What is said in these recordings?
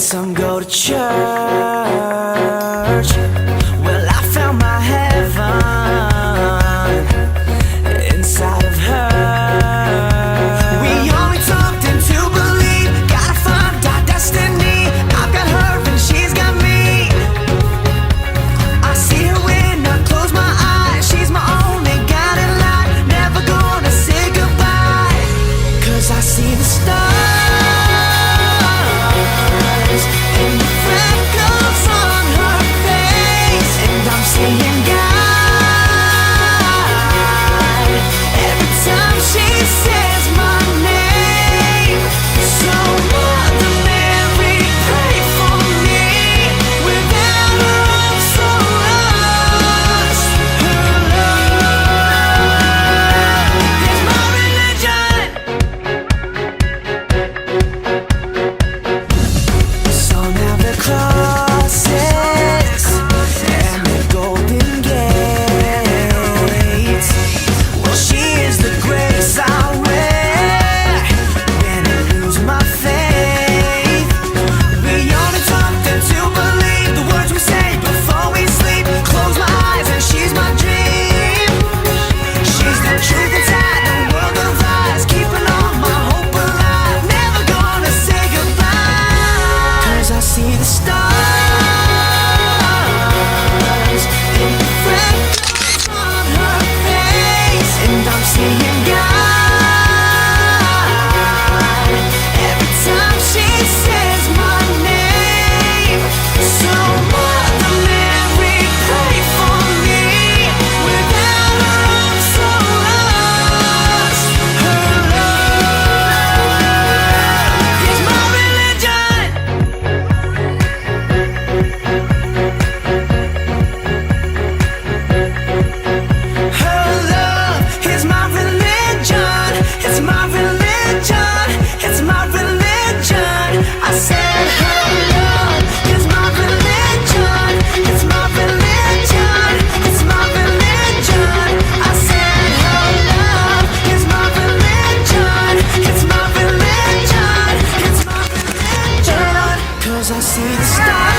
and some go to church. Well, I found my heaven inside of her. We only talked into believe, gotta find our destiny. I've got her and she's got me. I see her when I close my eyes. She's my only guiding light, never gonna say goodbye. 'Cause I see the stars in the freckles on her face, and I'm seeing God every time she says my name. So Mother Mary, pray for me. Without her I'm so lost. Her love is my religion. So now the crosses and the golden gates. Well, she is the grace I wear when I lose my faith. We only talk to believe the words we say before we sleep. Close my eyes and she's my dream. She's the truth inside the world of lies, keeping all my hope alive. Never gonna say goodbye. 'Cause I see the stars in the freckles on her face, and I'm seeing God every time she says my name. So Mother Mary, pray for me. Without her I'm so lost. Her love is my religion. Her love is my religion. It's my religion. It's my religion. I said her love is my religion. It's my religion. It's my religion. I said her love is my religion. It's my religion. It's my religion. 'Cause I see the stars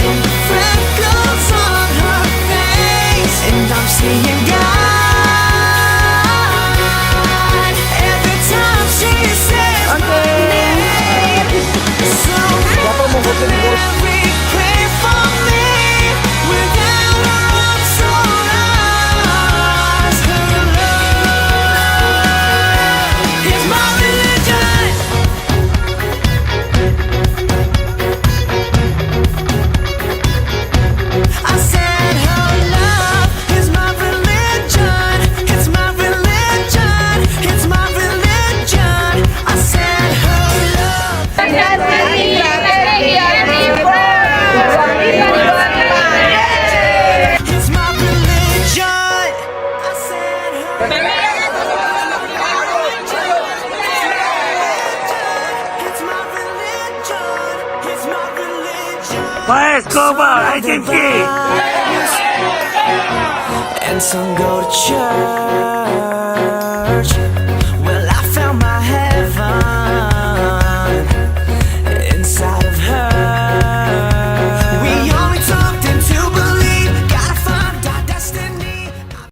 in the freckles on her face, and I'm seeing God every time she says my name. So Mary, pray for me. Without her I'm so lost. Her love is my religion. I said her love is my religion. It's my religion. It's my religion. I said her love. It's my religion. I said her It's my religion. It's my religion. Pues como agency. And some go to church.